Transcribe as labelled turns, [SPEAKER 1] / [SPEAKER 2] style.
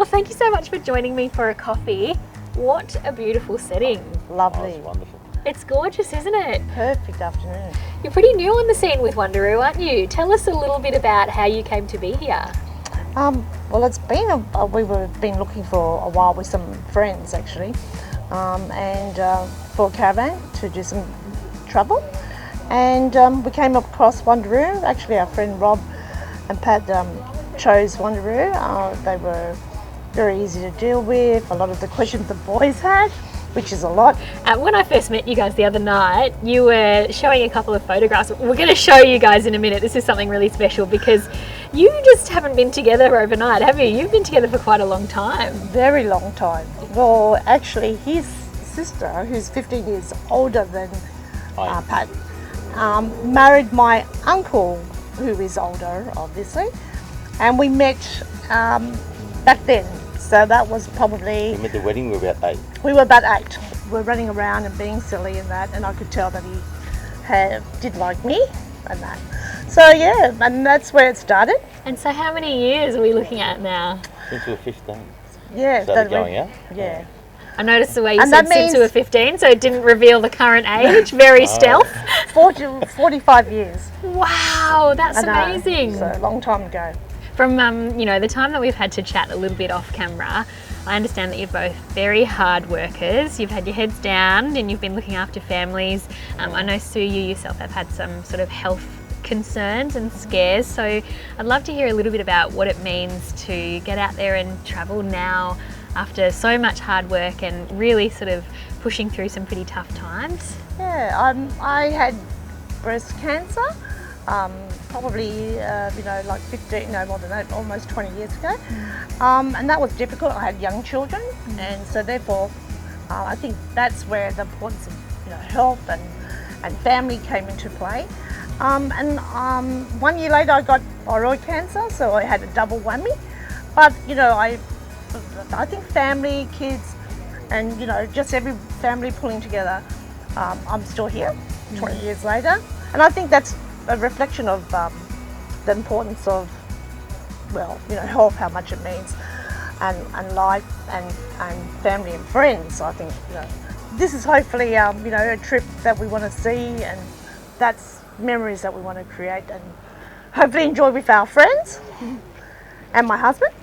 [SPEAKER 1] Well, thank you so much for joining me for a coffee. What a beautiful setting.
[SPEAKER 2] Lovely.
[SPEAKER 3] Oh, it's wonderful.
[SPEAKER 1] It's gorgeous, isn't it?
[SPEAKER 2] Perfect afternoon.
[SPEAKER 1] You're pretty new on the scene with WonderRoo, aren't you? Tell us a little bit about how you came to be here.
[SPEAKER 2] Well, it's been we've been looking for a while with some friends actually, and for a caravan to do some travel, and we came across WonderRoo. Actually, our friend Rob and Pat chose WonderRoo. They were very easy to deal with. A lot of the questions the boys had, which is a lot.
[SPEAKER 1] When I first met you guys the other night, you were showing a couple of photographs. We're going to show you guys in a minute. This is something really special because you just haven't been together overnight, have you? You've been together for quite a long time.
[SPEAKER 2] Very long time. Well, actually, his sister, who's 15 years older than Pat, married my uncle, who is older, obviously, and we met back then. So that was probably...
[SPEAKER 3] We met the wedding, we were about 8.
[SPEAKER 2] We were about 8. We were running around and being silly and that, and I could tell that he did like me and that. So yeah, and that's where it started.
[SPEAKER 1] And so how many years are we looking at now?
[SPEAKER 3] Since we were 15.
[SPEAKER 2] Yeah.
[SPEAKER 3] Started going out?
[SPEAKER 2] Yeah.
[SPEAKER 1] I noticed the way you
[SPEAKER 2] And
[SPEAKER 1] said
[SPEAKER 2] that
[SPEAKER 1] since
[SPEAKER 2] means-
[SPEAKER 1] we were 15, so it didn't reveal the current age. Very stealth.
[SPEAKER 2] 45 years.
[SPEAKER 1] Wow, that's
[SPEAKER 2] I know.
[SPEAKER 1] amazing.
[SPEAKER 2] So a long time ago.
[SPEAKER 1] From the time that we've had to chat a little bit off camera, I understand that you're both very hard workers. You've had your heads down and you've been looking after families. I know, Sue, you yourself have had some sort of health concerns and scares, so I'd love to hear a little bit about what it means to get out there and travel now after so much hard work and really sort of pushing through some pretty tough times.
[SPEAKER 2] Yeah, I had breast cancer, probably like 15, no more than that, almost 20 years ago, and that was difficult. I had young children, and so therefore I think that's where the importance of health and family came into play. And 1 year later I got thyroid cancer, so I had a double whammy. But I think family, kids, and just every family pulling together, I'm still here 20 years later, and I think that's a reflection of the importance of health, how much it means, and life, and family and friends. I think this is hopefully a trip that we want to see, and that's memories that we want to create and hopefully enjoy with our friends and my husband.